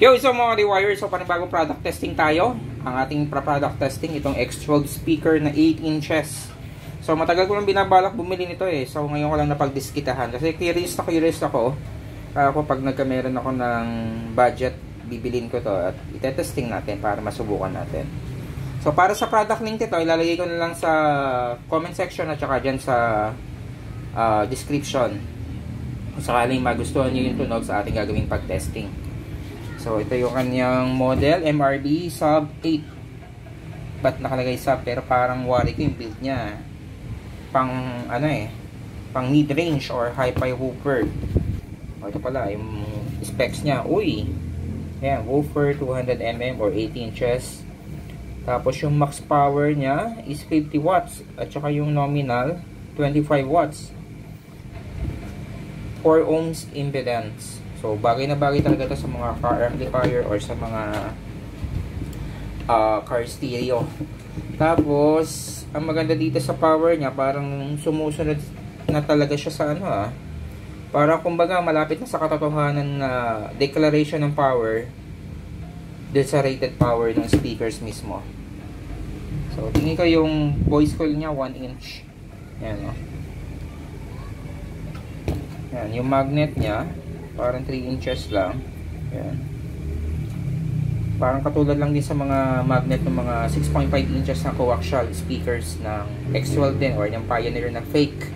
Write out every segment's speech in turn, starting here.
Yo, so mga Rewire, so panibagong product testing tayo. Ang ating product testing, itong X12 speaker na 8 inches. So matagal ko lang binabalak bumili nito eh. So ngayon ko lang napagdiskitahan. Kasi curious ako. Pag nagkameron ako ng budget, bibilin ko to at itetesting natin para masubukan natin. So para sa product link nito, ilalagay ko na lang sa comment section at saka dyan sa description. Kung sakaling magustuhan nyo yung tunog sa ating gagawing pag-testing. So ito yung kanyang model, MRB sub 8. Ba't nakalagay sub? Pero parang wari ko yung build niya. Pang ano eh, pang mid-range or hi-fi woofer. O ito pala, yung specs niya. Uy! Ayan, woofer 200mm or 80 inches. Tapos yung max power niya is 50 watts. At saka yung nominal, 25 watts. 4 ohms impedance. So, bagay na bagay talaga ito sa mga car amplifier or sa mga car stereo. Tapos, ang maganda dito sa power niya, parang sumusunod na talaga siya sa ano Parang kumbaga malapit na sa katotohanan na declaration ng power dun sa rated power ng speakers mismo. So, tingin ko yung voice coil niya 1 inch. Ayan o. Ayan, yung magnet niya parang 3 inches lang. Ayan. Parang katulad lang din sa mga magnet ng mga 6.5 inches na coaxial speakers ng X12 din or yung Pioneer na fake.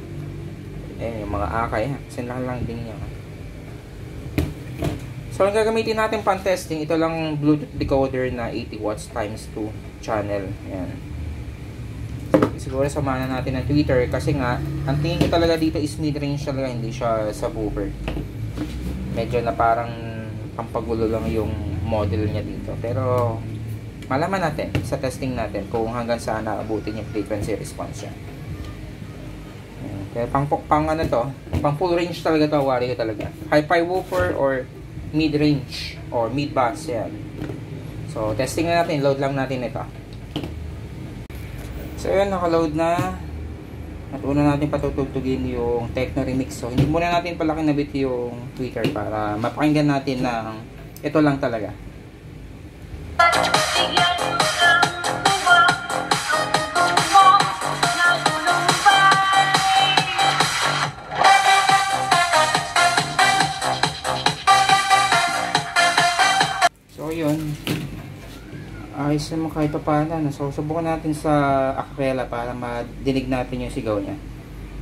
Ayan, yung mga akay. Sinahan lang din niya. So, ang gagamitin natin pang testing, ito lang Bluetooth decoder na 80 watts times 2 channel. Ayan. Siguro samahan natin ng Twitter kasi nga, ang tingin ko talaga dito is mid-range talaga, hindi siya subwoofer. Medyo na parang pampagulo lang yung model niya dito. Pero malaman natin sa testing natin kung hanggang saan naabutin yung frequency response niya. Pero pang ano to, pang full range talaga to, wari ko talaga. Hi-fi woofer or mid-range or mid-bass yan. So testing na natin, load lang natin ito. So yun, nakaload na. At una natin patutugtugin yung Techno Remix. So hindi muna natin pala kinabit yung Twitter para mapakinggan natin na ito lang talaga. So yun, ayos naman kahit pa paano. So subukan natin sa acapella para madinig natin yung sigaw niya.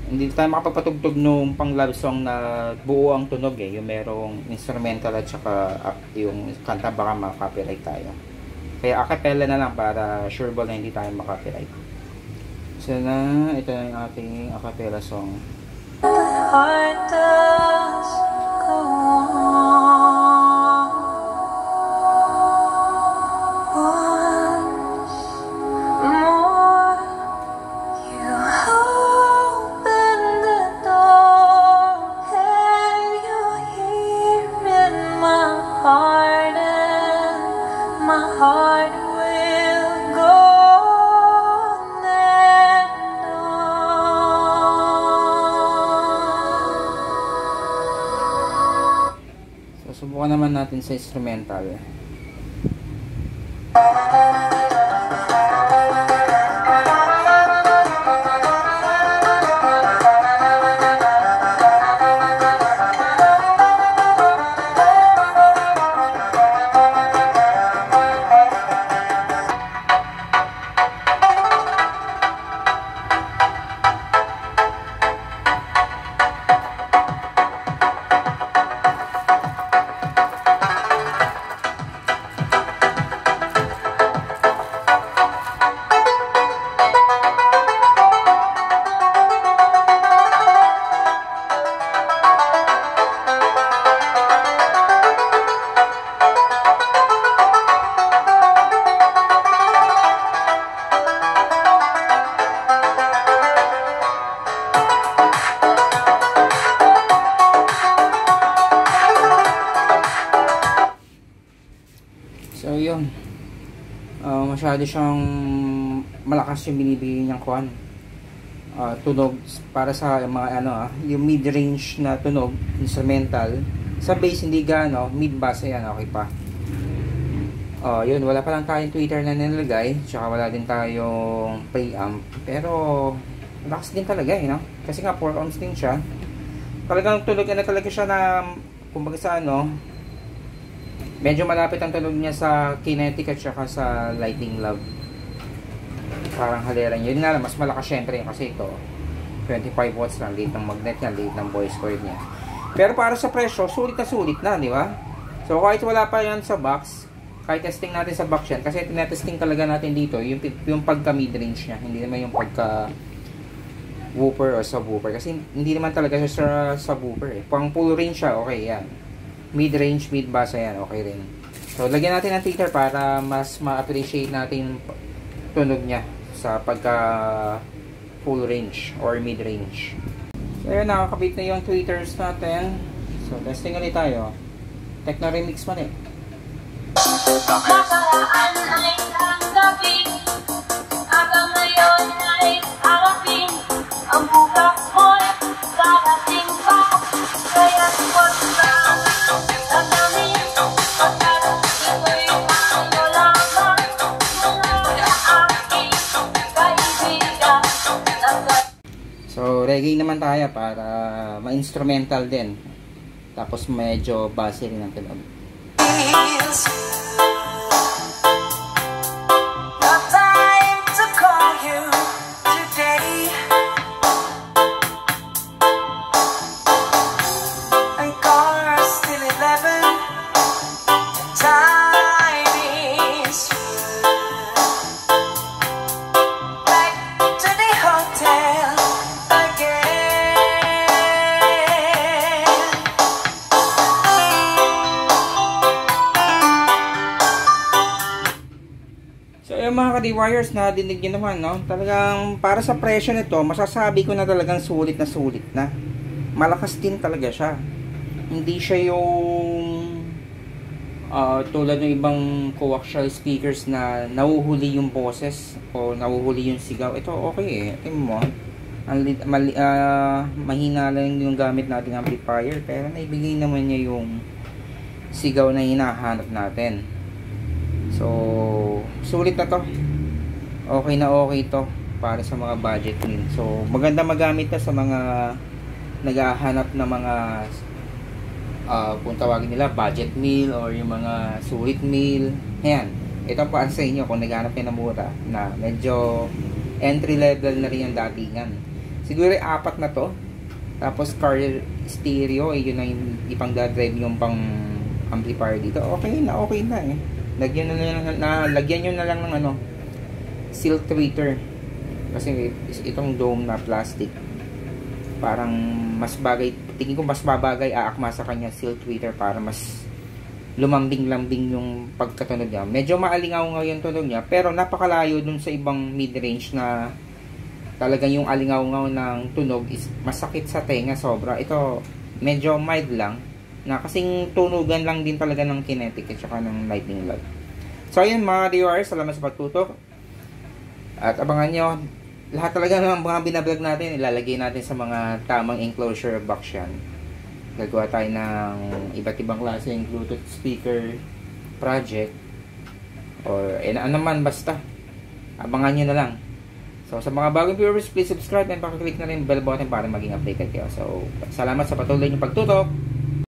Hindi tayo makapagpatugtog nung pang love song na buo ang tunog eh, yung merong instrumental at saka yung kanta, baka makaka-copyright tayo. Kaya acapella na lang para sure ball na hindi tayo makaka-copyright. So na, ito na yung ating acapella song. Heart does go on. Subukan naman natin sa instrumental. So yun, masyado siyang malakas yung binibigay niyang kuhan, tunog para sa mga ano, yung mid-range na tunog, instrumental. Sa bass hindi gaano, mid-bass ayan, okay pa. Oh, yun, wala pa lang tayong tweeter na nilagay, tsaka wala din tayong preamp. Pero lakas din talaga eh, no? Kasi nga 4 ohms din siya. Talagang tunog na talaga siya na, kumbaga sa ano, medyo malapit ang tunog niya sa Kinetic at saka sa Lightning Love. Parang haliran yun nga lang, mas malakas syempre kasi ito 25 watts lang, late ng magnet niya, late ng voice cord niya. Pero para sa presyo, sulit na, di ba? So kahit wala pa yan sa box, kahit testing natin sa box yan, kasi tinetesting talaga natin dito yung pagka mid-range niya, hindi naman yung pagka wooper o subwoofer, kasi hindi naman talaga siya sa subwoofer eh. Pang full range siya, okay yan. Mid-range, mid-bass, yan, okay rin. So lagyan natin ng tweeter para mas ma-appreciate natin yung tunog niya sa pagka full range or mid-range. So ayun, nakakabit na yung tweeters natin. So testing ulit tayo. Techno Remix man eh. Nakaraan ay ang gabi, hanggang ngayon ay harapin. Ang bukas mo'y darating pa, kaya huwag kang tatamin. Pagkarating mo'y ano lamang, mga aking kaibigan. So reggae naman tayo para ma-instrumental din. Tapos medyo bassy rin ang tunog. Mga ka-D-Wires, na dinig nyo naman, no? Talagang para sa presyo nito, masasabi ko na talagang sulit na. Malakas din talaga siya. Hindi siya yung tulad ng ibang coaxial speakers na nahuhuli yung boses o nahuhuli yung sigaw. Ito okay eh. Tingnan mo. Mahina lang yung gamit nating amplifier, pero naibigay naman niya yung sigaw na hinahanap natin. So, sulit na to. Okay na okay to para sa mga budget meal. So, maganda magamit na sa mga naghahanap na mga kung tawagin nila budget meal or yung mga sulit meal. Ayan. Ito para sa inyo kung naghahanap kayo na mura na medyo entry level na rin yung datingan. Siguro 4 na to. Tapos car stereo, yun na yung ipang-drive yung pang amplifier dito. Okay na eh. Lagyan nyo na lang ng ano, silk tweeter. Kasi itong dome na plastic, parang mas bagay, tingin ko mas babagay, aakma sa kanya silk tweeter para mas lumambing-lambing yung pagkatunog niya. Medyo maalingaw yung tunog niya, pero napakalayo dun sa ibang mid-range na talagang yung alingaw-ngaw ng tunog is masakit sa tenga sobra. Ito medyo mild lang, na kasing tunugan lang din talaga ng Kinetic at saka ng Lightning Love. So ayun mga D-Wires, salamat sa pagtutok. At abangan nyo, lahat talaga ng mga binablog natin, ilalagay natin sa mga tamang enclosure box yan. Gagawa tayo ng iba't ibang klase ng Bluetooth speaker project. Or ano man basta. Abangan nyo na lang. So sa mga bagong viewers, please subscribe and pakiclick na rin bell button para maging updated kayo. So salamat sa patuloy niyong pagtutok.